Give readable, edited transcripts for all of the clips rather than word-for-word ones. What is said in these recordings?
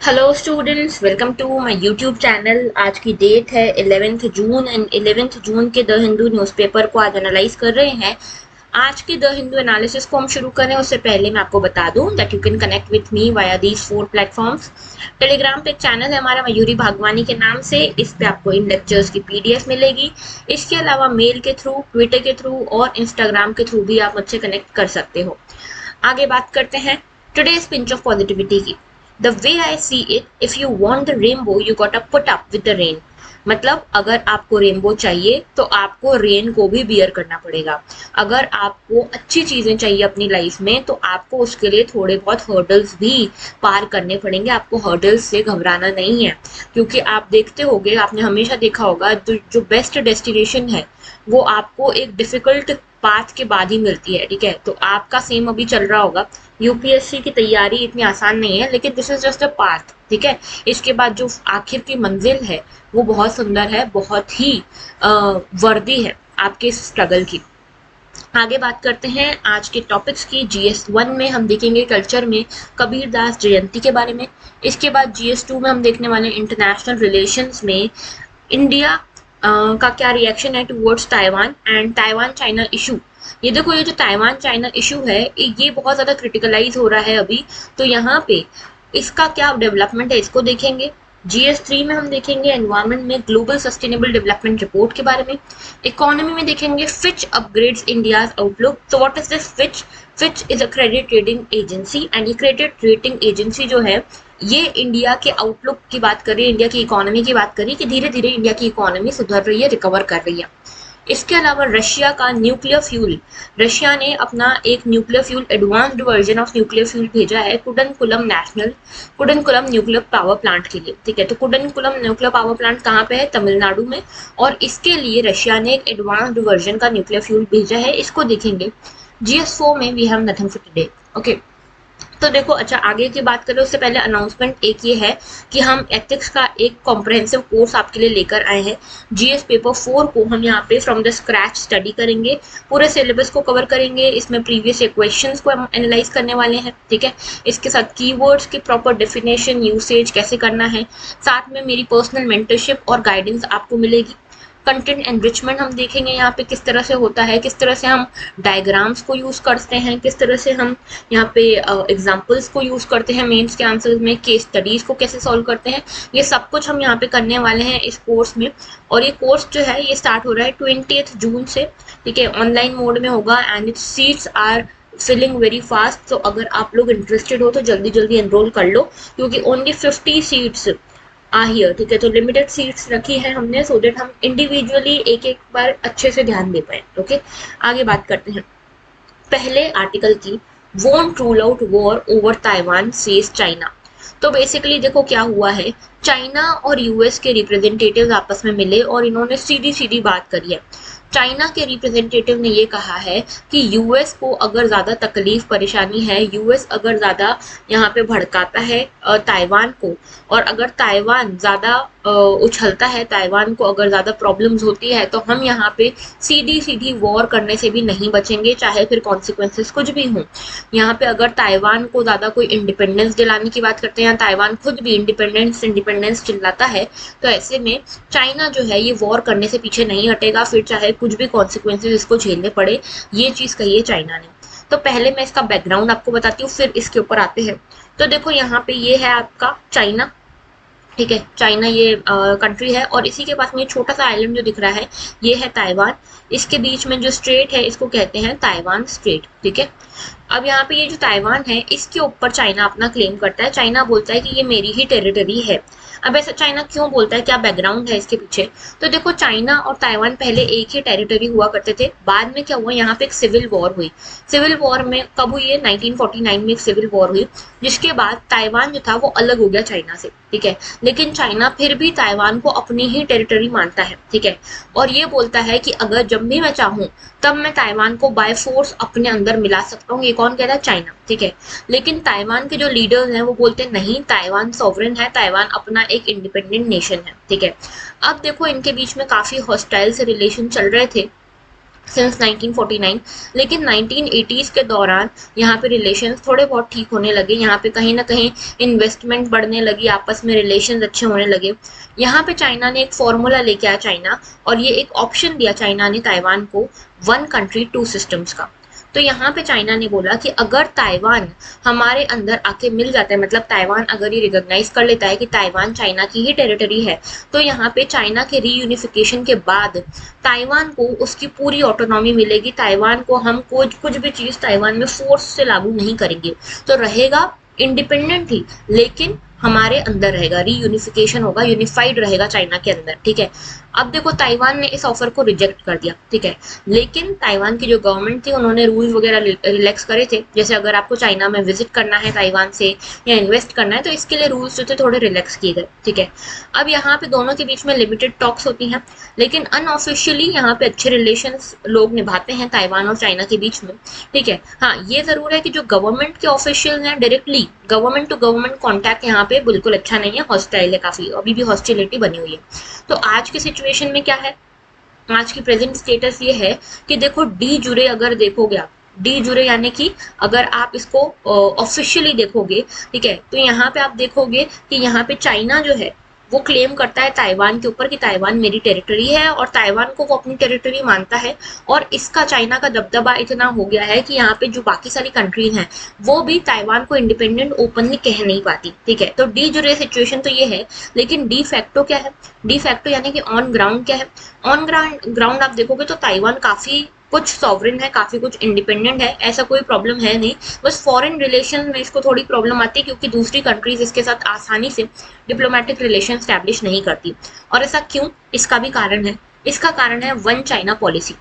Hello students, welcome to my YouTube channel. आज की date है 11th जून एंड 11th जून के द हिंदू न्यूज़पेपर को आज एनालाइज कर रहे हैं। आज के द हिंदू एनालिसिस को हम शुरू करें उससे पहले मैं आपको बता दूं that you can connect with me via these 4 platforms. Telegram पे एक चैनल है हमारा मयूरी भागवानी के नाम से, इस पे आपको इन लेक्चर्स की पीडीएफ मिलेगी। इसके अलावा मेल के थ्रू, ट्विटर के थ्रू और इंस्टाग्राम के थ्रू भी आप मुझसे कनेक्ट कर सकते हो। आगे बात करते हैं टुडेज पिंच ऑफ पॉजिटिविटी की। The way I see it, if you want the rainbow, you gotta put up with the rain. मतलब अगर आपको रेनबो चाहिए तो आपको रेन को भी बियर करना पड़ेगा। अगर आपको अच्छी चीजें चाहिए अपनी लाइफ में तो आपको उसके लिए थोड़े बहुत हर्डल्स भी पार करने पड़ेंगे। आपको हर्डल्स से घबराना नहीं है, क्योंकि आप देखते होंगे, आपने हमेशा देखा होगा, जो बेस्ट डेस्टिनेशन है वो आपको एक डिफिकल्ट पाथ के बाद ही मिलती है। ठीक है, तो आपका सेम अभी चल रहा होगा। यूपीएससी की तैयारी इतनी आसान नहीं है, लेकिन this is just a path. ठीक है, इसके बाद जो आखिर की मंजिल है वो बहुत सुंदर है, बहुत ही वर्दी है आपके स्ट्रगल की। आगे बात करते हैं आज के टॉपिक्स की। GS1 में हम देखेंगे कल्चर में कबीर दास जयंती के बारे में। इसके बाद GS2 में हम देखने वाले इंटरनेशनल रिलेशंस में इंडिया का क्या रिएक्शन है towards Taiwan and Taiwan China issue. ये देखो, ये जो ताइवान चाइना इशू है ये बहुत ज़्यादा क्रिटिकलाइज हो रहा है अभी, तो यहाँ पे इसका क्या डेवलपमेंट है इसको देखेंगे। GS3 में हम देखेंगे एनवायरनमेंट में ग्लोबल सस्टेनेबल डेवलपमेंट रिपोर्ट के बारे में। इकोनॉमी में देखेंगे फिच अपग्रेड्स इंडियाज आउटलुक। तो what is this Fitch? Fitch is a credit rating agency and ये क्रेडिट रेटिंग एजेंसी जो है ये इंडिया के आउटलुक की बात कर रही है, इंडिया की इकोनॉमी की बात कर रही है कि धीरे धीरे इंडिया की इकोनॉमी सुधर रही है, रिकवर कर रही है। इसके अलावा रशिया का न्यूक्लियर फ्यूल, रशिया ने अपना एक nuclear fuel advanced version of nuclear fuel भेजा है कुडनकुलम न्यूक्लियर पावर प्लांट के लिए। ठीक है, तो कुडनकुलम न्यूक्लियर पावर प्लांट कहाँ पे है? तमिलनाडु में। और इसके लिए रशिया ने एक एडवांस्ड वर्जन का न्यूक्लियर फ्यूल भेजा है, इसको देखेंगे। GS4 में we have nothing for today. Okay, तो देखो, अच्छा आगे की बात करें उससे पहले अनाउंसमेंट एक ये है कि हम एथिक्स का एक कॉम्प्रहेंसिव कोर्स आपके लिए लेकर आए हैं। GS पेपर 4 को हम यहाँ पे फ्रॉम द स्क्रैच स्टडी करेंगे, पूरे सिलेबस को कवर करेंगे। इसमें प्रीवियस क्वेश्चंस को हम एनालाइज करने वाले हैं। ठीक है, इसके साथ कीवर्ड्स की प्रॉपर डेफिनेशन, यूसेज कैसे करना है, साथ में मेरी पर्सनल मेंटरशिप और गाइडेंस आपको मिलेगी। कंटेंट एनरिचमेंट हम देखेंगे यहाँ पे किस तरह से होता है, किस तरह से हम डायग्राम्स को यूज करते हैं, किस तरह से हम यहाँ पे एग्जांपल्स को यूज करते हैं मेंस के आंसर्स में, केस स्टडीज को कैसे सॉल्व करते हैं, ये सब कुछ हम यहाँ पे करने वाले हैं इस कोर्स में। और ये कोर्स जो है ये स्टार्ट हो रहा है 20th जून से। ठीक है, ऑनलाइन मोड में होगा and its seats are filling very fast. तो अगर आप लोग इंटरेस्टेड हो तो जल्दी जल्दी एनरोल कर लो, क्योंकि ओनली 50 सीट्स हियर। ठीक है, तो लिमिटेड सीट्स रखी है हमने सो दैट हम इंडिविजुअली एक एक बार अच्छे से ध्यान दे पाए। ओके, आगे बात करते हैं पहले आर्टिकल की। Won't rule out war over Taiwan says China. तो बेसिकली देखो क्या हुआ है, चाइना और यूएस के रिप्रेजेंटेटिव्स आपस में मिले और इन्होंने सीधी सीधी बात करी है। चाइना के रिप्रेजेंटेटिव ने ये कहा है कि यूएस को अगर ज़्यादा तकलीफ परेशानी है, यूएस अगर ज़्यादा यहाँ पे भड़काता है ताइवान को, और अगर ताइवान ज़्यादा उछलता है, ताइवान को अगर ज़्यादा प्रॉब्लम्स होती है, तो हम यहाँ पे सीधी सीधी वॉर करने से भी नहीं बचेंगे, चाहे फिर कॉन्सिक्वेंसेस कुछ भी हों। यहाँ पे अगर ताइवान को ज़्यादा कोई इंडिपेंडेंस दिलाने की बात करते हैं, ताइवान खुद भी इंडिपेंडेंस चिल्लाता है, तो ऐसे में चाइना जो है ये वॉर करने से पीछे नहीं हटेगा, फिर चाहे कुछ भी कॉन्सिक्वेंसेस इसको झेलने पड़े। ये चीज़ कही है चाइना ने। तो पहले मैं इसका बैकग्राउंड आपको बताती हूँ, फिर इसके ऊपर आते हैं। तो देखो यहाँ पे ये है आपका चाइना। ठीक है, चाइना ये कंट्री है और इसी के पास में छोटा सा आइलैंड जो दिख रहा है ये है ताइवान। इसके बीच में जो स्ट्रेट है इसको कहते हैं ताइवान स्ट्रेट। ठीक है, अब यहाँ पे ये जो ताइवान है इसके ऊपर चाइना अपना क्लेम करता है। चाइना बोलता है कि ये मेरी ही टेरिटरी है। अब ऐसा चाइना क्यों बोलता है, क्या बैकग्राउंड है इसके पीछे? तो देखो, चाइना और ताइवान पहले एक ही टेरिटरी हुआ करते थे। बाद में क्या हुआ, यहाँ पे एक सिविल वॉर हुई। सिविल वॉर में कब हुई है? 1949 में एक सिविल वॉर हुई, जिसके बाद ताइवान जो था वो अलग हो गया चाइना से। ठीक है, लेकिन चाइना फिर भी ताइवान को अपनी ही टेरिटरी मानता है। ठीक है, और ये बोलता है कि अगर जब भी मैं चाहूँ तब मैं ताइवान को बाय फोर्स अपने अंदर मिला सकता हूँ। ये कौन कह रहा है? चाइना। ठीक है, लेकिन ताइवान के जो लीडर्स हैं वो बोलते हैं नहीं, ताइवान सॉवरेन है, ताइवान अपना एक इंडिपेंडेंट नेशन है। ठीक है, अब देखो इनके बीच में काफी हॉस्टाइल से रिलेशन चल रहे थे। सिंस 1949। लेकिन 1980s के दौरान यहाँ पे रिलेशंस थोड़े बहुत ठीक होने लगे, यहाँ पे कहीं ना कहीं इन्वेस्टमेंट बढ़ने लगी, आपस में रिलेशंस अच्छे होने लगे। यहाँ पे चाइना ने एक फॉर्मूला लेके आया चाइना, और ये एक ऑप्शन दिया चाइना ने ताइवान को, वन कंट्री टू सिस्टम्स का। तो यहाँ पे चाइना ने बोला कि अगर ताइवान हमारे अंदर आके मिल जाता है, मतलब ताइवान अगर ये रिकॉग्नाइज कर लेता है कि ताइवान चाइना की ही टेरिटरी है, तो यहाँ पे चाइना के रीयूनिफिकेशन के बाद ताइवान को उसकी पूरी ऑटोनॉमी मिलेगी। ताइवान को हम कुछ भी चीज ताइवान में फोर्स से लागू नहीं करेंगे, तो रहेगा इंडिपेंडेंट ही, लेकिन हमारे अंदर रहेगा, रीयूनिफिकेशन होगा, यूनिफाइड रहेगा चाइना के अंदर, ठीक है। अब देखो ताइवान ने इस ऑफर को रिजेक्ट कर दिया, ठीक है, लेकिन ताइवान की जो गवर्नमेंट थी उन्होंने रूल्स वगैरह रिलैक्स करे थे। जैसे अगर आपको चाइना में विजिट करना है ताइवान से या इन्वेस्ट करना है, तो इसके लिए रूल्स जो थे थोड़े रिलैक्स किए गए, ठीक है। अब यहाँ पे दोनों के बीच में लिमिटेड टॉक्स होती हैं, लेकिन अनऑफिशियली यहाँ पे अच्छे रिलेशंस लोग निभाते हैं ताइवान और चाइना के बीच में, ठीक है। हाँ, ये जरूर है कि जो गवर्नमेंट के ऑफिशियल हैं directly government to government contact यहाँ पे बिल्कुल अच्छा नहीं है, हॉस्टाइल है, काफी अभी भी हॉस्टिलिटी बनी हुई है। तो आज के सिचुएशन में क्या है, आज की प्रेजेंट स्टेटस ये है कि देखो डी जुरे अगर देखोगे आप, डी जुरे यानी कि अगर आप इसको ऑफिशियली देखोगे, ठीक है, तो यहाँ पे आप देखोगे कि यहाँ पे चाइना जो है वो क्लेम करता है ताइवान के ऊपर कि ताइवान मेरी टेरिटरी है, और ताइवान को वो अपनी टेरिटरी मानता है। और इसका चाइना का दबदबा इतना हो गया है कि यहाँ पे जो बाकी सारी कंट्रीज हैं वो भी ताइवान को इंडिपेंडेंट ओपनली कह नहीं पाती, ठीक है। तो डी जुरे सिचुएशन तो ये है, लेकिन डी फैक्टो क्या है, डी फैक्टो यानी कि ऑन ग्राउंड क्या है। ऑन ग्राउंड आप देखोगे तो ताइवान काफी कुछ सॉवरेन है, काफी कुछ इंडिपेंडेंट है, ऐसा कोई प्रॉब्लम है नहीं। बस फॉरेन रिलेशन में इसको थोड़ी प्रॉब्लम आती है, क्योंकि दूसरी कंट्रीज इसके साथ आसानी से डिप्लोमेटिक रिलेशन स्टैब्लिश नहीं करती। और ऐसा क्यों, इसका भी कारण है। इसका कारण है वन चाइना पॉलिसी,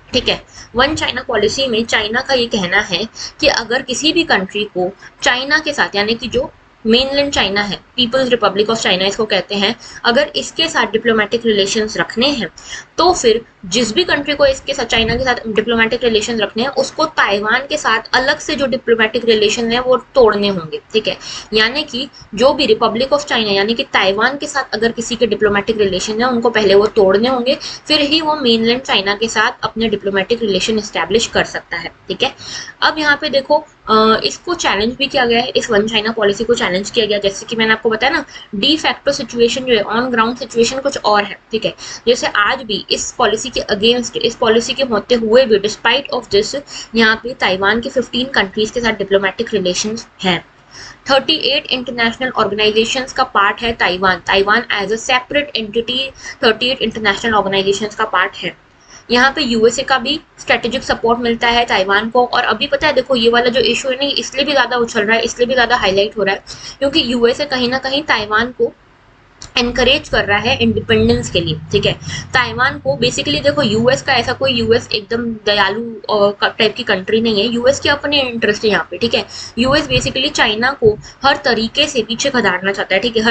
ठीक है। वन चाइना पॉलिसी में चाइना का ये कहना है कि अगर किसी भी कंट्री को चाइना के साथ, यानी कि जो मेनलैंड चाइना है, पीपल्स रिपब्लिक ऑफ चाइना इसको कहते हैं, अगर इसके साथ डिप्लोमेटिक रिलेशंस रखने हैं, तो फिर जिस भी कंट्री को इसके साथ, चाइना के साथ डिप्लोमेटिक रिलेशन रखने हैं, उसको ताइवान के साथ अलग से जो डिप्लोमेटिक रिलेशन है वो तोड़ने होंगे, ठीक है। यानी कि जो भी रिपब्लिक ऑफ चाइना यानी कि ताइवान के साथ अगर किसी के डिप्लोमेटिक रिलेशन है, उनको पहले वो तोड़ने होंगे, फिर ही वो मेनलैंड चाइना के साथ अपने डिप्लोमेटिक रिलेशन एस्टैब्लिश कर सकता है, ठीक है। अब यहाँ पे देखो इसको चैलेंज भी किया गया है, इस वन चाइना पॉलिसी को चैलेंज किया गया। जैसे कि मैंने आपको बताया ना, डी फैक्टो सिचुएशन जो है, ऑन ग्राउंड सिचुएशन कुछ और है, ठीक है। जैसे आज भी इस पॉलिसी के अगेंस्ट, इस पॉलिसी के होते हुए भी, डिस्पाइट ऑफ दिस, यहाँ पे ताइवान के 15 कंट्रीज के साथ डिप्लोमेटिक रिलेशंस हैं। 38 इंटरनेशनल ऑर्गेनाइजेशंस का पार्ट है Taiwan, Taiwan as a separate entity 38 international organisations का पार्ट है। यहाँ पे यूएसए का भी स्ट्रेटेजिक सपोर्ट मिलता है ताइवान को। और अभी पता है, देखो ये वाला जो इशू है ना, इसलिए भी ज्यादा उछल रहा है, इसलिए भी ज्यादा हाईलाइट हो रहा है, क्योंकि यूएसए कहीं ना कहीं ताइवान को एनकरेज कर रहा है इंडिपेंडेंस के लिए, ठीक है। ताइवान को बेसिकली देखो, यूएस का ऐसा कोई, यूएस एकदम दयालु टाइप की कंट्री नहीं है, यूएस के अपने इंटरेस्ट है यहाँ पे, ठीक है। यूएस बेसिकली चाइना को हर तरीके से पीछे खदाड़ना चाहता है, ठीक है,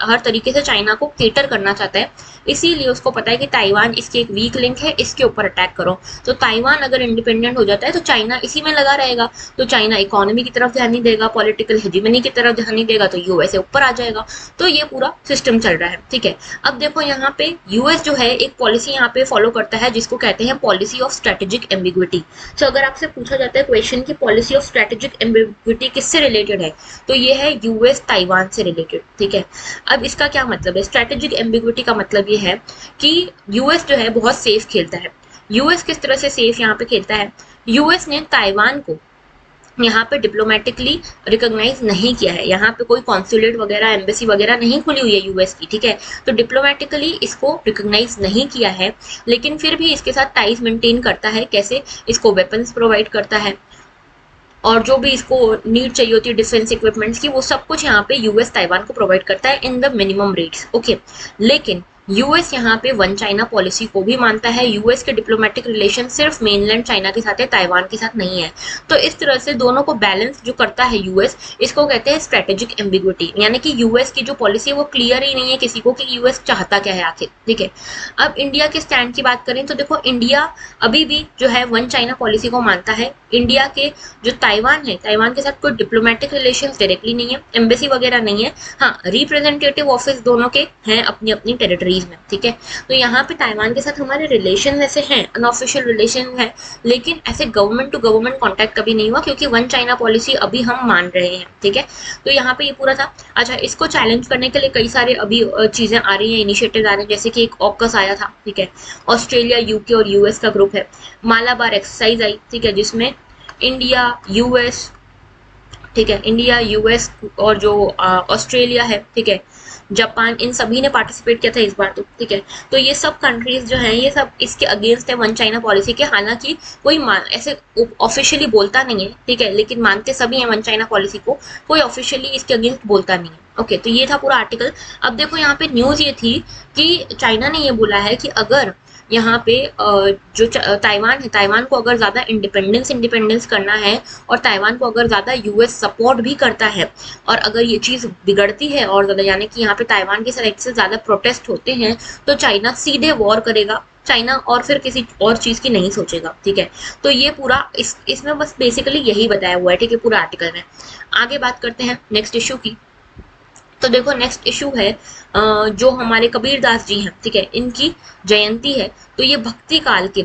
हर तरीके से चाइना को केटर करना चाहता है। इसीलिए उसको पता है कि ताइवान इसकी एक वीक लिंक है, इसके ऊपर अटैक करो। तो ताइवान अगर इंडिपेंडेंट हो जाता है तो चाइना इसी में लगा रहेगा, तो चाइना इकोनॉमी की तरफ ध्यान नहीं देगा, पॉलिटिकल हेजिमनी की तरफ ध्यान नहीं देगा, तो यूएसए ऊपर आ जाएगा। तो ये पूरा सिस्टम चल रहा है, ठीक है। अब देखो यहाँ पे यूएस जो है एक पॉलिसी यहाँ पे फॉलो करता है जिसको कहते हैं पॉलिसी ऑफ स्ट्रेटेजिक एम्बिग्विटी। तो अगर आपसे पूछा जाता है क्वेश्चन की पॉलिसी ऑफ स्ट्रेटेजिक एम्बिग्विटी किससे रिलेटेड है, तो ये है यूएस ताइवान से रिलेटेड, ठीक है। अब इसका क्या मतलब है, स्ट्रेटेजिक एम्बिग्विटी का मतलब ये है कि यूएस जो है बहुत सेफ खेलता है। यूएस किस तरह से सेफ यहाँ पे खेलता है, यूएस ने ताइवान को यहाँ पे डिप्लोमेटिकली रिकॉग्नाइज नहीं किया है, यहाँ पे कोई कॉन्सुलेट वगैरह, एम्बेसी वगैरह नहीं खुली हुई है यूएस की, ठीक है। तो डिप्लोमेटिकली इसको रिकॉग्नाइज नहीं किया है, लेकिन फिर भी इसके साथ टाइज मेंटेन करता है। कैसे, इसको वेपन्स प्रोवाइड करता है, और जो भी इसको नीड चाहिए होती है डिफेंस इक्विपमेंट्स की, वो सब कुछ यहाँ पे यूएस ताइवान को प्रोवाइड करता है in the minimum rates, okay. लेकिन यूएस यहाँ पे वन चाइना पॉलिसी को भी मानता है। यूएस के डिप्लोमेटिक रिलेशन सिर्फ मेनलैंड चाइना के साथ है, ताइवान के साथ नहीं है। तो इस तरह से दोनों को बैलेंस जो करता है यूएस, इसको कहते हैं स्ट्रेटेजिक एम्बिग्विटी। यानी कि यूएस की जो पॉलिसी है वो क्लियर ही नहीं है किसी को कि यूएस चाहता क्या है आखिर, ठीक है। अब इंडिया के स्टैंड की बात करें तो देखो, इंडिया अभी भी जो है वन चाइना पॉलिसी को मानता है। इंडिया के जो ताइवान है, ताइवान के साथ कोई डिप्लोमेटिक रिलेशन डायरेक्टली नहीं है, एम्बेसी वगैरह नहीं है। हाँ, रिप्रेजेंटेटिव ऑफिस दोनों के हैं अपनी अपनी टेरिटरी कंट्रीज में, ठीक है। तो यहाँ पे ताइवान के साथ हमारे रिलेशन ऐसे हैं, अनऑफिशियल रिलेशन है, लेकिन ऐसे गवर्नमेंट टू गवर्नमेंट कॉन्टैक्ट कभी नहीं हुआ, क्योंकि वन चाइना पॉलिसी अभी हम मान रहे हैं, ठीक है। तो यहाँ पे ये पूरा था। अच्छा, इसको चैलेंज करने के लिए कई सारे अभी चीजें आ रही हैं, इनिशिएटिव आ रहे हैं, जैसे कि एक ऑकस आया था, ठीक है। ऑस्ट्रेलिया, यूके और यूएस का ग्रुप है। मालाबार एक्सरसाइज आई, ठीक है, जिसमें इंडिया, यूएस, ठीक है, इंडिया, यूएस और जो ऑस्ट्रेलिया है, ठीक है, जापान, इन सभी ने पार्टिसिपेट किया था इस बार, तो ठीक है। तो ये सब कंट्रीज जो हैं ये सब इसके अगेंस्ट है वन चाइना पॉलिसी के, हालांकि कोई ऐसे ऑफिशियली बोलता नहीं है, ठीक है, लेकिन मानते सभी हैं वन चाइना पॉलिसी को, कोई ऑफिशियली इसके अगेंस्ट बोलता नहीं है। ओके, तो ये था पूरा आर्टिकल। अब देखो यहाँ पे न्यूज ये थी कि चाइना ने ये बोला है कि अगर यहाँ पे जो ताइवान है, ताइवान को अगर ज्यादा इंडिपेंडेंस करना है और ताइवान को अगर ज्यादा यूएस सपोर्ट भी करता है, और अगर ये चीज बिगड़ती है और ज्यादा, यानी कि यहाँ पे ताइवान की साइड से ज्यादा प्रोटेस्ट होते हैं, तो चाइना सीधे वॉर करेगा, चाइना और फिर किसी और चीज की नहीं सोचेगा, ठीक है। तो ये पूरा इसमें बस बेसिकली यही बताया हुआ है, ठीक है, पूरा आर्टिकल में। आगे बात करते हैं नेक्स्ट इश्यू की। तो देखो नेक्स्ट इशू है जो हमारे कबीरदास जी हैं, ठीक है, इनकी जयंती है। तो ये भक्ति काल के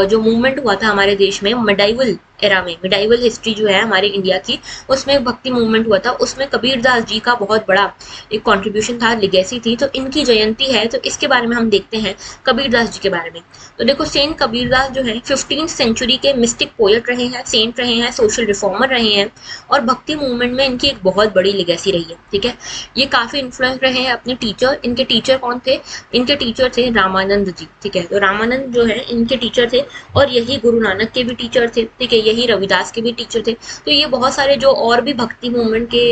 जो मूवमेंट हुआ था हमारे देश में मिडाइवल एरा में, मिडाइवल हिस्ट्री जो है हमारे इंडिया की, उसमें भक्ति मूवमेंट हुआ था, उसमें कबीरदास जी का बहुत बड़ा एक कंट्रीब्यूशन था, लिगेसी थी। तो इनकी जयंती है, तो इसके बारे में हम देखते हैं कबीरदास जी के बारे में। तो देखो सेंट कबीरदास जो है 15th सेंचुरी के मिस्टिक पोएट रहे हैं, सेंट रहे हैं, सोशल रिफॉर्मर रहे हैं, और भक्ति मूवमेंट में इनकी एक बहुत बड़ी लिगेसी रही है, ठीक है। ये काफी इन्फ्लुएंस रहे हैं अपने टीचर, इनके टीचर कौन थे? इनके टीचर थे रामानंद जी, ठीक है। तो रामानंद जो है इनके टीचर थे, और यही गुरु नानक के भी टीचर थे, ठीक है, यही रविदास के भी टीचर थे। तो ये बहुत सारे जो और भी भक्ति मूवमेंट के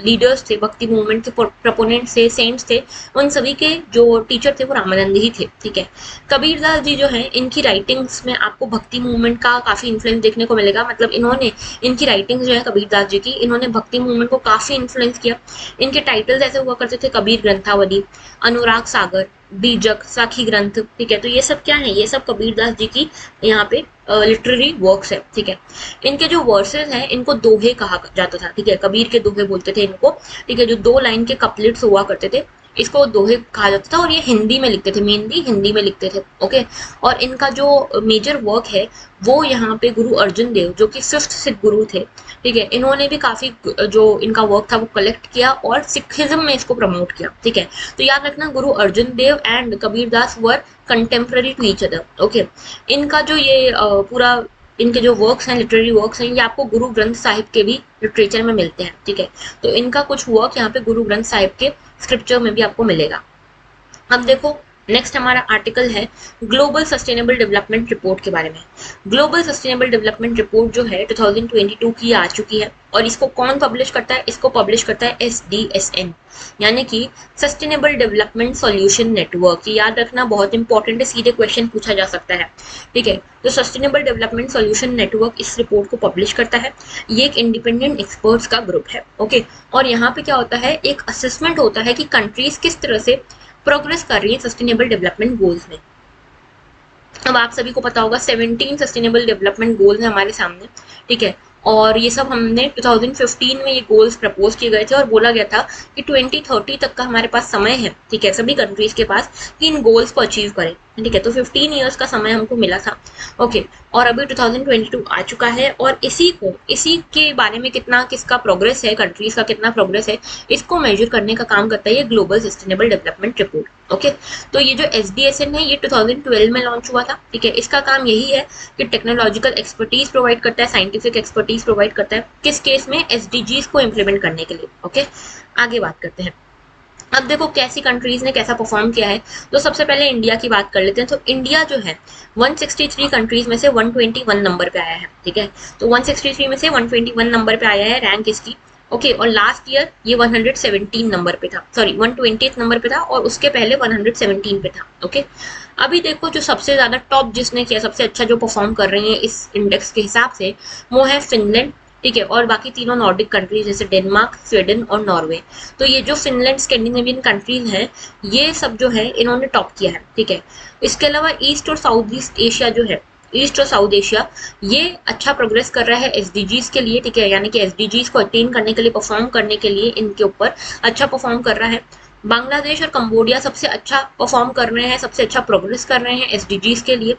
लीडर्स थे, भक्ति मूवमेंट के प्रोपोनेंट्स थे, सेंट्स थे, उन सभी के जो टीचर थे वो रामानंद ही थे, ठीक है। कबीरदास जी जो है इनकी राइटिंग्स में आपको भक्ति मूवमेंट का काफी इन्फ्लुएंस देखने को मिलेगा, मतलब इन्होंने, इनकी राइटिंग्स जो है कबीरदास जी की, इन्होंने भक्ति मूवमेंट को काफी इन्फ्लुएंस किया। इनके टाइटल्स ऐसे हुआ करते थे, कबीर ग्रंथावली, अनुराग सागर, बीजक, साखी ग्रंथ, ठीक है। तो ये सब क्या है? ये सब कबीरदास जी की यहाँ पे लिटरेरी वर्क्स है, ठीक है। इनके जो वर्सेस हैं इनको दोहे कहा जाता था, ठीक है, कबीर के दोहे बोलते थे इनको, ठीक है। जो 2 लाइन के कपलेट्स हुआ करते थे इसको दोहे कहा जाता था, और ये हिंदी में लिखते थे, मेनली हिंदी में लिखते थे, ओके। और इनका जो मेजर वर्क है वो यहाँ पे गुरु अर्जुन देव, जो कि 5th सिख गुरु थे, ठीक है, इन्होंने भी काफी जो इनका वर्क था वो कलेक्ट किया और सिखिज्म में इसको प्रमोट किया, ठीक है। तो याद रखना, Guru Arjun Dev and Kabirdas were contemporary to each other, okay. इनका जो ये पूरा इनके जो वर्क्स हैं, लिटरेरी वर्क्स हैं, ये आपको गुरु ग्रंथ साहिब के भी लिटरेचर में मिलते हैं, ठीक है। तो इनका कुछ वर्क यहाँ पे गुरु ग्रंथ साहिब के स्क्रिप्चर में भी आपको मिलेगा। अब देखो नेक्स्ट हमारा आर्टिकल है ग्लोबल सस्टेनेबल डेवलपमेंट रिपोर्ट के बारे में। ग्लोबल सस्टेनेबल डेवलपमेंट रिपोर्ट जो है 2022 की आ चुकी है, और इसको कौन पब्लिश करता है? इसको पब्लिश करता है SDSN, यानी कि सस्टेनेबल डेवलपमेंट सॉल्यूशन नेटवर्क। याद रखना, बहुत इंपॉर्टेंट है, सीधे क्वेश्चन पूछा जा सकता है, ठीक है। तो सस्टेनेबल डेवलपमेंट सॉल्यूशन नेटवर्क इस रिपोर्ट को पब्लिश करता है। ये एक इंडिपेंडेंट एक्सपर्ट्स का ग्रुप है, ओके। और यहाँ पे क्या होता है, एक असेसमेंट होता है कि कंट्रीज किस तरह से प्रोग्रेस कर रही है सस्टेनेबल डेवलपमेंट गोल्स में। अब आप सभी को पता होगा 17 सस्टेनेबल डेवलपमेंट गोल्स हैं हमारे सामने, ठीक है। और ये सब हमने 2015 में ये गोल्स प्रपोज किए गए थे, और बोला गया था कि 2030 तक का हमारे पास समय है, ठीक है, सभी कंट्रीज के पास, कि इन गोल्स को अचीव करें, ठीक है। तो 15 ईयर्स का समय हमको मिला था, ओके। और अभी 2022 आ चुका है, और इसी के बारे में किसका प्रोग्रेस है, कंट्रीज का कितना प्रोग्रेस है, इसको मेजर करने का काम करता है ये global sustainable development report, okay. तो ये जो SDSN है ये 2012 में लॉन्च हुआ था, ठीक है। इसका काम यही है कि टेक्नोलॉजिकल एक्सपर्टीज प्रोवाइड करता है, साइंटिफिक एक्सपर्टीज प्रोवाइड करता है, किस केस में? SDGs को इम्प्लीमेंट करने के लिए, ओके। आगे बात करते हैं। अब देखो कैसी कंट्रीज ने कैसा परफॉर्म किया है। तो सबसे पहले इंडिया की बात कर लेते हैं। तो इंडिया जो है 163 कंट्रीज में से 121 नंबर पे आया है, ठीक है। तो 163 में से 121 नंबर पे आया है रैंक इसकी, ओके। और लास्ट ईयर ये 117 नंबर पे था, सॉरी 120th नंबर पे था, और उसके पहले 117 पे था, ओके। अभी देखो जो सबसे ज्यादा टॉप जिसने किया, सबसे अच्छा जो परफॉर्म कर रही है इस इंडेक्स के हिसाब से, वो है फिनलैंड, ठीक है। और बाकी तीनों नॉर्डिक कंट्रीज जैसे डेनमार्क, स्वीडन और नॉर्वे। तो ये जो फिनलैंड, स्कैंडिनेवियन कंट्रीज हैं, ये सब जो है इन्होंने टॉप किया है, ठीक है। इसके अलावा ईस्ट और साउथ ईस्ट एशिया जो है, ईस्ट और साउथ एशिया, ये अच्छा प्रोग्रेस कर रहा है SDGs के लिए, ठीक है, यानी कि SDGs को अटेन करने के लिए, परफॉर्म करने के लिए इनके ऊपर अच्छा परफॉर्म कर रहा है। बांग्लादेश और कंबोडिया सबसे अच्छा परफॉर्म कर रहे हैं, सबसे अच्छा प्रोग्रेस कर रहे हैं एसडीजीज के लिए।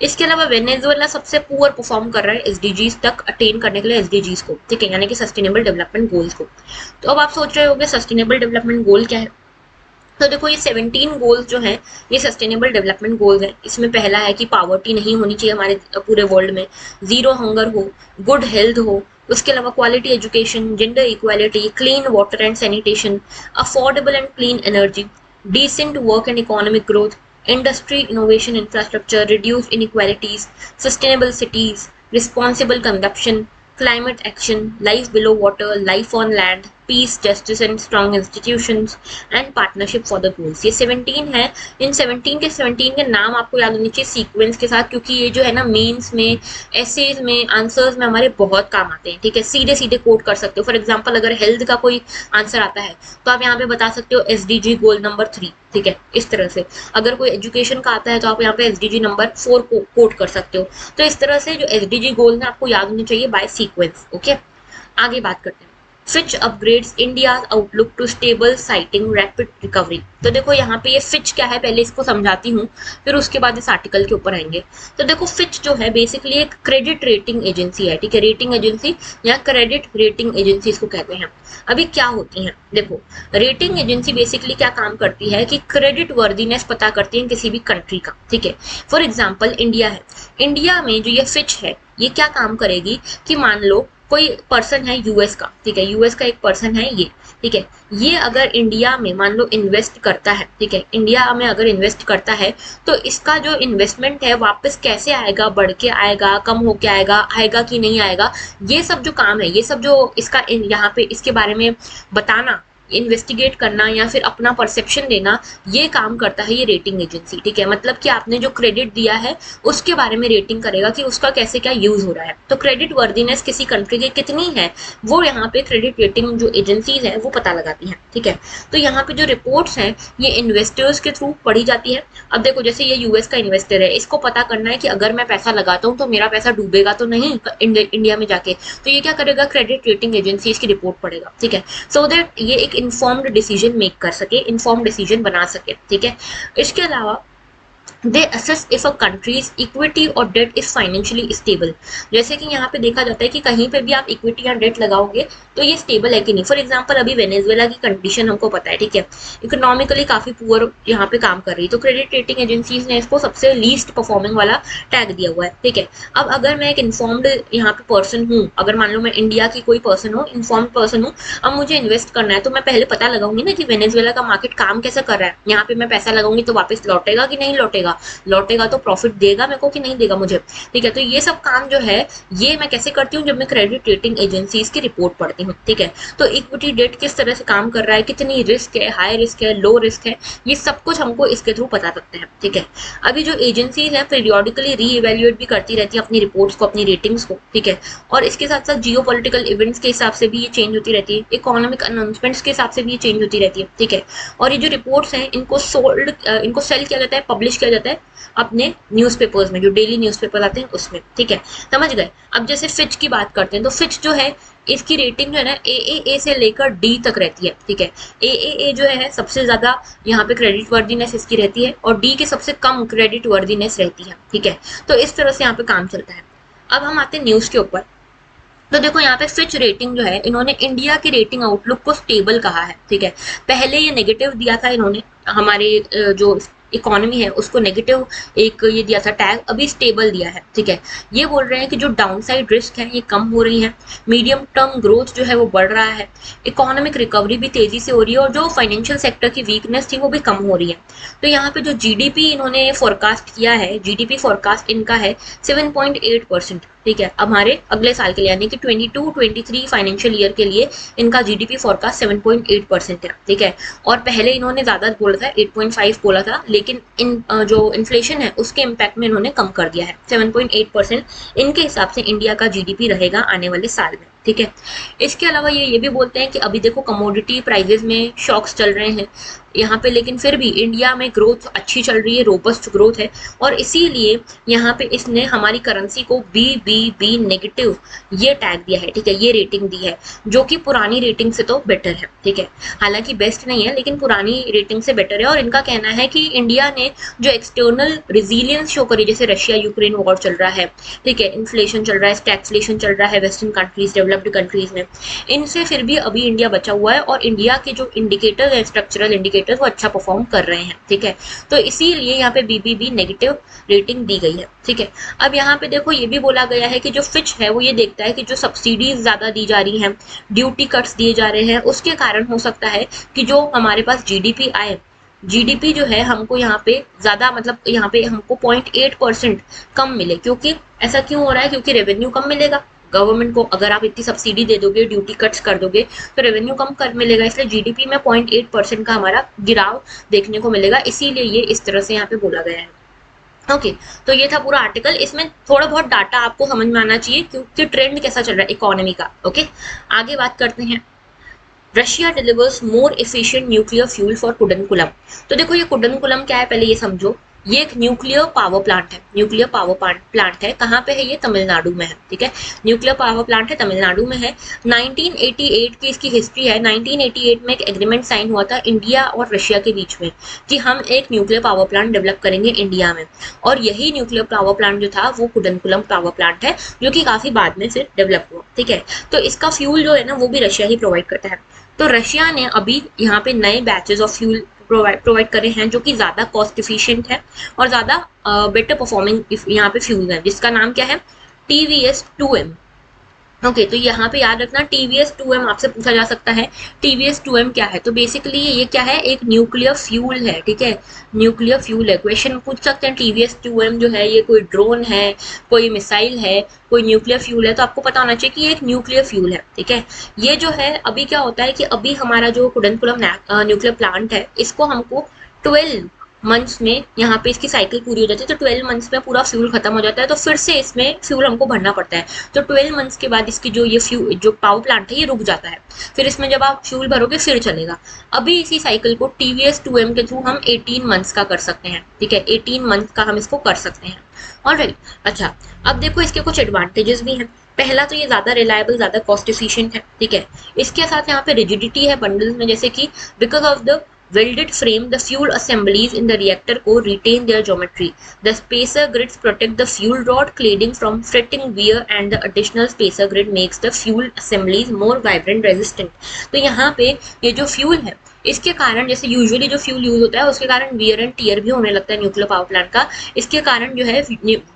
इसके अलावा वेनेजुएला सबसे पुअर परफॉर्म कर रहा है एसडीजीज तक अटेन करने के लिए, एसडीजीज को, ठीक है, यानी कि सस्टेनेबल डेवलपमेंट गोल्स को। तो अब आप सोच रहे होंगे सस्टेनेबल डेवलपमेंट गोल क्या है। तो देखो ये 17 गोल्स जो हैं ये सस्टेनेबल डेवलपमेंट गोल्स हैं। इसमें पहला है कि पावर्टी नहीं होनी चाहिए हमारे पूरे वर्ल्ड में, जीरो हंगर हो, गुड हेल्थ हो, उसके अलावा quality education, gender equality, clean water and sanitation, affordable and clean energy, decent work and economic growth, industry innovation infrastructure, reduce inequalities, sustainable cities, responsible consumption, climate action, life below water, life on land, peace, justice and strong institutions and partnership for the goals। ये 17 है। इन 17 के 17 के नाम आपको याद होने चाहिए sequence के साथ, क्योंकि ये जो है ना मेंस में, एसेज में, आंसर्स में हमारे बहुत काम आते हैं, ठीक है। सीधे सीधे कोट कर सकते हो। फॉर एग्जांपल अगर हेल्थ का कोई आंसर आता है तो आप यहाँ पे बता सकते हो एसडीजी गोल नंबर 3, ठीक है, इस तरह से। अगर कोई एजुकेशन का आता है तो आप यहाँ पे एसडीजी नंबर 4 को कोट कर सकते हो। तो इस तरह से जो एसडीजी गोल है आपको याद होने चाहिए बाय सीक्वेंस, ओके। आगे बात करते हैं। Fitch upgrades India outlook to stable citing rapid recovery. तो देखो यहाँ पे ये फिच क्या है पहले इसको समझाती हूँ, फिर उसके बाद इस आर्टिकल के ऊपर आएंगे। तो देखो फिच जो है बेसिकली एक क्रेडिट रेटिंग एजेंसी है, ठीक है, रेटिंग एजेंसी या क्रेडिट रेटिंग एजेंसी इसको कहते हैं। अभी क्या होती है, देखो रेटिंग एजेंसी बेसिकली क्या काम करती है कि क्रेडिट वर्दीनेस पता करती है किसी भी कंट्री का, ठीक है। फॉर एग्जाम्पल इंडिया है, इंडिया में जो ये फिच है ये क्या काम करेगी कि मान लो कोई पर्सन है यूएस का, ठीक है, यूएस का एक पर्सन है ये, ठीक है, ये अगर इंडिया में मान लो इन्वेस्ट करता है, ठीक है, इंडिया में अगर इन्वेस्ट करता है तो इसका जो इन्वेस्टमेंट है वापस कैसे आएगा, बढ़ के आएगा, कम होके आएगा, आएगा कि नहीं आएगा, ये सब जो काम है, ये सब जो इसका यहाँ पे इसके बारे में बताना, इन्वेस्टिगेट करना या फिर अपना परसेप्शन देना, ये काम करता है ये रेटिंग एजेंसी, ठीक है। मतलब कि आपने जो क्रेडिट दिया है उसके बारे में रेटिंग करेगा कि उसका कैसे क्या यूज हो रहा है। तो क्रेडिट वर्दीनेस किसी कंट्री की कितनी है वो यहाँ पे क्रेडिट रेटिंग जो एजेंसीज है वो पता लगाती हैं, ठीक है। तो यहाँ पे जो रिपोर्ट्स हैं ये इन्वेस्टर्स के थ्रू पढ़ी जाती है। अब देखो जैसे ये यूएस का इन्वेस्टर है, इसको पता करना है कि अगर मैं पैसा लगाता हूँ तो मेरा पैसा डूबेगा तो नहीं इंडिया में जाके, तो ये क्या करेगा, क्रेडिट रेटिंग एजेंसी इसकी रिपोर्ट पढ़ेगा, ठीक है, सो दैट ये एक इन्फॉर्म्ड डिसीजन मेक कर सके, इन्फॉर्म्ड डिसीजन बना सके, ठीक है। इसके अलावा they assess if a countries equity और डेट इज फाइनेंशियली स्टेबल। जैसे कि यहाँ पे देखा जाता है कि कहीं पे भी आप इक्विटी या डेट लगाओगे तो ये स्टेबल है कि नहीं। फॉर एग्जांपल अभी वेनेजुएला की कंडीशन हमको पता है, ठीक है, इकोनॉमिकली काफी पुअर यहाँ पे काम कर रही है, तो क्रेडिट रेटिंग एजेंसीज ने इसको सबसे लीस्ट परफॉर्मिंग वाला टैग दिया हुआ है, ठीक है। अब अगर मैं एक इन्फॉर्म्ड यहाँ पे पर्सन हूँ, अगर मान लो मैं इंडिया की कोई पर्सन हूँ, इन्फॉर्म्ड पर्सन हूँ, अब मुझे इन्वेस्ट करना है तो मैं पहले पता लगाऊंगी ना कि वेनेजुएला का मार्केट काम कैसा कर रहा है, यहाँ पे मैं पैसा लगाऊंगी तो वापस लौटेगा कि नहीं लौटेगा, लौटेगा तो प्रॉफिट देगा मेरे को कि नहीं देगा मुझे, ठीक है। तो ये सब काम जो है ये मैं कैसे करती हूँ, जब मैं क्रेडिट रेटिंग एजेंसीज की रिपोर्ट पढ़ती हूँ, ठीक है। तो इक्विटी डेट किस तरह से काम कर रहा है, कितनी रिस्क है, हाई रिस्क है, लो रिस्क है, ये सब कुछ हमको इसके थ्रू पता सकते हैं, ठीक है। अभी जो एजेंसीज है पीरियोडिकली री इवेल्युएट भी करती रहती है अपनी रिपोर्ट्स को, अपनी रेटिंग्स को, ठीक है। और इसके साथ साथ जियो पॉलिटिकल इवेंट्स के हिसाब से भी ये चेंज होती रहती है, इकोनॉमिक अनाउंसमेंट्स के हिसाब से भी ये चेंज होती रहती है, ठीक है। और ये जो रिपोर्ट्स हैं इनको इनको सेल किया जाता है, पब्लिश किया जाता है अपने न्यूज़पेपर्स में, जो डेली न्यूज़पेपर आते हैं उसमें, ठीक है, समझ गए। अब जैसे फिच की बात करते हैं तो फिच जो है इसकी रेटिंग जो है ना ए से लेकर डी तक रहती है, ठीक है। ए जो है सबसे ज्यादा यहाँ पे क्रेडिट वर्दीनेस इसकी रहती है और डी की सबसे कम क्रेडिट वर्दीनेस रहती है, ठीक है। तो इस तरह से यहाँ पे काम चलता है। अब हम आते हैं न्यूज के ऊपर। तो देखो यहाँ पे फिच रेटिंग जो है इन्होंने इंडिया की रेटिंग आउटलुक को स्टेबल कहा है, ठीक है। पहले ये नेगेटिव दिया था इन्होंने, हमारे जो इकोनॉमी है उसको नेगेटिव एक ये दिया था टैग, अभी स्टेबल दिया है, ठीक है। ये बोल रहे हैं कि जो डाउनसाइड रिस्क है ये कम हो रही है, मीडियम टर्म ग्रोथ जो है वो बढ़ रहा है, इकोनॉमिक रिकवरी भी तेजी से हो रही है और जो फाइनेंशियल सेक्टर की वीकनेस थी वो भी कम हो रही है। तो यहाँ पे जो जीडीपी इन्होंने फोरकास्ट किया है, जीडीपी फोरकास्ट इनका है 7.8%, ठीक है, हमारे अगले साल के लिए यानी कि 22-23 फाइनेंशियल ईयर के लिए इनका जीडीपी फोरकास्ट 7.8% है, ठीक है। और पहले इन्होंने ज्यादा बोला था, 8.5 बोला था, लेकिन इन जो इन्फ्लेशन है उसके इम्पैक्ट में इन्होंने कम कर दिया है। 7.8% इनके हिसाब से इंडिया का जीडीपी रहेगा आने वाले साल में। ठीक है। इसके अलावा ये भी बोलते हैं कि अभी देखो कमोडिटी प्राइसेस में शॉक्स चल रहे हैं यहाँ पे, लेकिन फिर भी इंडिया में ग्रोथ अच्छी चल रही है, रोबस्ट ग्रोथ है, और इसीलिए यहाँ पे इसने हमारी करेंसी को बी नेगेटिव ये टैग दिया है, ठीक है, ये रेटिंग दी है, जो कि पुरानी रेटिंग से तो बेटर है, ठीक है। हालांकि बेस्ट नहीं है, लेकिन पुरानी रेटिंग से बेटर है। और इनका कहना है कि इंडिया ने जो एक्सटर्नल रिजिलियंस शो करी, जैसे रशिया यूक्रेन वॉर चल रहा है, ठीक है, इन्फ्लेशन चल रहा है, स्टैग्फ्लेशन चल रहा है वेस्टर्न कंट्रीज, डेवलप्ड कंट्रीज में, इनसे फिर भी अभी इंडिया बचा हुआ है, और इंडिया के जो इंडिकेटर्स है, स्ट्रक्चरल इंडिकेटर्स, वो अच्छा परफॉर्म कर रहे हैं, ठीक है। तो इसीलिए यहाँ पे बीबीबी नेगेटिव रेटिंग दी गई है, ठीक है। अब यहाँ पे देखो ये भी बोला गया है कि जो फिच है वो ये देखता है कि जो सब्सिडीज ज्यादा दी जा रही हैं, ड्यूटी कट्स दिए जा रहे हैं, उसके कारण हो सकता है कि जो हमारे पास जीडीपी आए, जीडीपी जो है हमको यहाँ पे ज्यादा, मतलब यहाँ पे हमको 0.8% कम मिले। क्योंकि ऐसा क्यों हो रहा है? क्योंकि रेवेन्यू कम मिलेगा गवर्नमेंट को। अगर आप इतनी सब्सिडी दे दोगे, ड्यूटी कट्स कर दोगे, तो रेवेन्यू कम कर मिलेगा, इसलिए जीडीपी में 0.8% का हमारा गिराव देखने को मिलेगा। इसीलिए ये इस तरह से यहाँ पे बोला गया है। ओके, तो ये था पूरा आर्टिकल। इसमें थोड़ा बहुत डाटा आपको समझ में आना चाहिए क्योंकि ट्रेंड कैसा चल रहा है इकोनॉमी का। ओके, आगे बात करते हैं। Russia delivers more efficient nuclear fuel for Kudankulam. तो देखो ये कुडनकुलम क्या है, पहले ये समझो। ये एक न्यूक्लियर पावर प्लांट है, न्यूक्लियर पावर प्लांट है। कहाँ पे है? ये तमिलनाडु में है, ठीक है। न्यूक्लियर पावर प्लांट है, तमिलनाडु में है। 1988 की इसकी हिस्ट्री है। 1988 में एक एग्रीमेंट साइन हुआ था इंडिया और रशिया के बीच में कि हम एक न्यूक्लियर पावर प्लांट डेवलप करेंगे इंडिया में, और यही न्यूक्लियर पावर प्लांट जो था वो कुडनकुलम पावर प्लांट है, जो कि काफी बाद में फिर डेवलप हुआ, ठीक है। तो इसका फ्यूल जो है ना वो भी रशिया ही प्रोवाइड करता है। तो रशिया ने अभी यहाँ पे नए बैचेस ऑफ फ्यूल प्रोवाइड करे हैं, जो कि ज्यादा कॉस्ट इफिशिएंट है और ज्यादा बेटर परफॉर्मिंग यहाँ पे फ्यूल है, जिसका नाम क्या है? TVS 2M। ओके, तो यहाँ पे याद रखना TVS 2M आपसे पूछा जा सकता है। TVS 2M क्या है? तो बेसिकली ये क्या है? एक न्यूक्लियर फ्यूल है, ठीक है, न्यूक्लियर फ्यूल है। क्वेश्चन पूछ सकते हैं TVS 2M जो है ये कोई ड्रोन है, कोई मिसाइल है, कोई न्यूक्लियर फ्यूल है, तो आपको पता होना चाहिए कि ये एक न्यूक्लियर फ्यूल है, ठीक है। ये जो है अभी क्या होता है कि अभी हमारा जो कुडनकुलम न्यूक्लियर प्लांट है, इसको हमको 12 मंथ्स में यहाँ पे इसकी साइकिल पूरी हो जाती है। तो 12 मंथ्स में पूरा फ्यूल खत्म हो जाता है, तो फिर से इसमें फ्यूल हमको भरना पड़ता है। तो 12 मंथ्स के बाद इसकी जो ये फ्यूल जो पावर प्लांट है ये रुक जाता है, फिर इसमें जब आप फ्यूल भरोगे फिर चलेगा। अभी इसी साइकिल को TVS 2M के थ्रू हम 18 मंथ्स का कर सकते हैं, ठीक है, 18 मंथ का हम इसको कर सकते हैं। ऑलराइट, अच्छा, अब देखो इसके कुछ एडवांटेजेस भी हैं। पहला तो ये ज्यादा रिलायबल, ज्यादा कॉस्ट एफिशिएंट है, ठीक है। इसके साथ यहाँ पे रिजिडिटी है बंडल्स में, जैसे कि because of the welded frame, the fuel assemblies in the reactor core retain their geometry. The spacer grids protect the fuel rod cladding from fretting wear, and the additional spacer grid makes the fuel assemblies more vibrant resistant. तो यहाँ पे ये जो fuel है इसके कारण, जैसे usually जो फ्यूल यूज होता है उसके कारण वियर एंड टीयर भी होने लगता है न्यूक्लियर पावर प्लांट का। इसके कारण जो है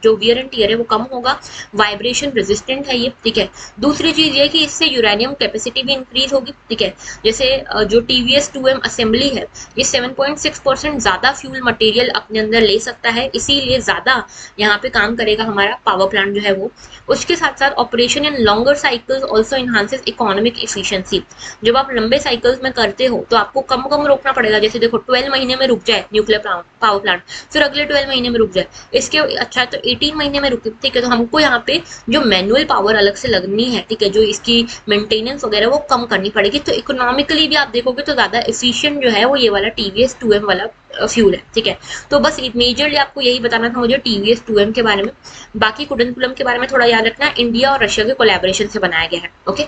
जो वियर एंड टीयर है वो कम होगा, वाइब्रेशन रेजिस्टेंट है ये, ठीक है। दूसरी चीज ये कि इससे यूरेनियम कैपेसिटी भी इंक्रीज होगी, ठीक है। जैसे जो TVS 2M असेंबली है ये 7.6% ज्यादा फ्यूल मटेरियल अपने अंदर ले सकता है, इसीलिए ज्यादा यहाँ पे काम करेगा हमारा पावर प्लांट जो है वो। उसके साथ साथ operation in longer cycles also enhances economic efficiency. जब आप लंबे साइकिल्स में करते हो तो आपको कम रोकना पड़ेगा। जैसे देखो 12 महीने में रुक जाए न्यूक्लियर पावर प्लांट, फिर अगले 12 महीने में रुक जाए, इसके अच्छा तो 18 महीने में रुके, ठीक है। तो हमको यहाँ पे जो मैनुअल पावर अलग से लगनी है, ठीक है, जो इसकी मेंटेनेंस वगैरह वो कम करनी पड़ेगी। तो इकोनॉमिकली भी आप देखोगे तो ज्यादा एफिशिएंट जो है वो ये वाला TVS 2M वाला फ्यूल है, ठीक है। तो बस मेजरली आपको यही बताना था मुझे TVS 2M के बारे में। बाकी कुडनकुलम के बारे में थोड़ा याद रखना, इंडिया और रशिया के कोलैबोरेशन से बनाया गया है। ओके,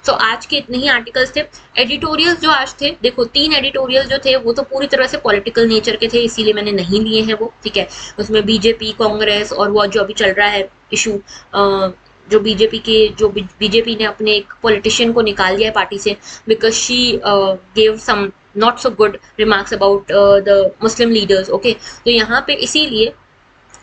तो आज के इतने ही आर्टिकल्स थे। एडिटोरियल्स जो आज थे, देखो 3 एडिटोरियल जो थे वो तो पूरी तरह से पॉलिटिकल नेचर के थे, इसीलिए मैंने नहीं लिए हैं वो, ठीक है। उसमें बीजेपी, कांग्रेस और वो जो अभी चल रहा है इशू, जो बीजेपी ने अपने एक पॉलिटिशियन को निकाल दिया है पार्टी से because she gave some not so good remarks about the Muslim leaders. Okay, तो यहाँ पे इसीलिए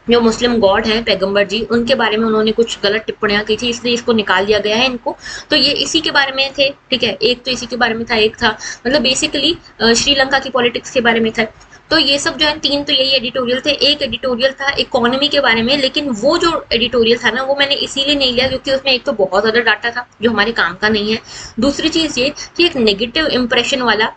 जो मुस्लिम गॉड हैं पैगंबर जी, उनके बारे में उन्होंने कुछ गलत टिप्पणियां की थी, इसलिए इसको निकाल दिया गया है इनको। तो ये इसी के बारे में थे, ठीक है। एक तो इसी के बारे में था, एक था मतलब बेसिकली श्रीलंका की पॉलिटिक्स के बारे में था। तो ये सब जो है 3 तो यही एडिटोरियल थे। एक एडिटोरियल था इकोनॉमी के बारे में, लेकिन वो जो एडिटोरियल था ना वो मैंने इसीलिए नहीं लिया क्योंकि उसमें एक तो बहुत ज्यादा डाटा था जो हमारे काम का नहीं है। दूसरी चीज ये कि एक नेगेटिव इंप्रेशन वाला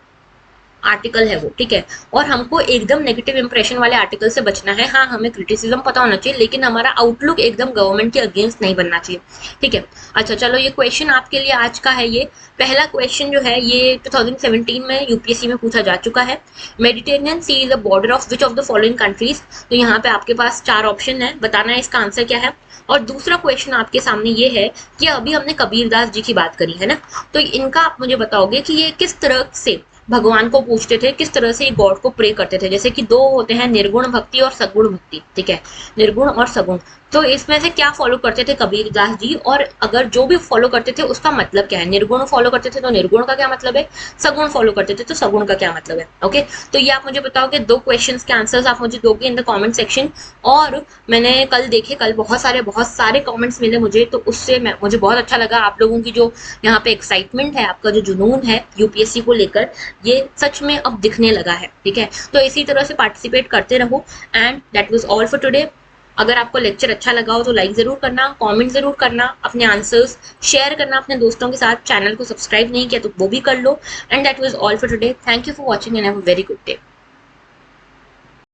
आर्टिकल है वो, ठीक है। और हमको एकदम नेगेटिव इंप्रेशन वाले आर्टिकल से बचना है। हाँ, हमें क्रिटिसिज्म पता होना चाहिए, लेकिन हमारा आउटलुक एकदम गवर्नमेंट के अगेंस्ट नहीं बनना चाहिए, ठीक है। अच्छा चलो, ये क्वेश्चन आपके लिए आज का है। ये पहला क्वेश्चन जो है ये 2017 में यूपीएससी में पूछा जा चुका है। Mediterranean sea is the border of which of the following countries. तो यहाँ पे आपके पास 4 ऑप्शन है, बताना है इसका आंसर क्या है। और दूसरा क्वेश्चन आपके सामने ये है कि अभी हमने कबीरदास जी की बात करी है ना, तो इनका आप मुझे बताओगे कि ये किस तरह से भगवान को पूछते थे, किस तरह से गॉड को प्रे करते थे। जैसे कि 2 होते हैं, निर्गुण भक्ति और सगुण भक्ति, ठीक है, निर्गुण और सगुण। तो इसमें से क्या फॉलो करते थे कबीरदास जी, और अगर जो भी फॉलो करते थे उसका मतलब क्या है। निर्गुण फॉलो करते थे तो निर्गुण का क्या मतलब है, सगुण फॉलो करते थे तो सगुण का क्या मतलब है। ओके, तो ये आप मुझे बताओगे। 2 क्वेश्चंस के आंसर्स आप मुझे दोगे इन द कमेंट सेक्शन। और मैंने कल देखे, कल बहुत सारे कमेंट्स मिले मुझे, तो उससे मुझे बहुत अच्छा लगा। आप लोगों की जो यहाँ पे एक्साइटमेंट है, आपका जो जुनून है यूपीएससी को लेकर, ये सच में अब दिखने लगा है, ठीक है। तो इसी तरह से पार्टिसिपेट करते रहो। And that was all for today. अगर आपको लेक्चर अच्छा लगा हो तो लाइक जरूर करना, कमेंट जरूर करना, अपने आंसर्स शेयर करना अपने दोस्तों के साथ। चैनल को सब्सक्राइब नहीं किया तो वो भी कर लो। And that was all for today. Thank you for watching and have a very good day.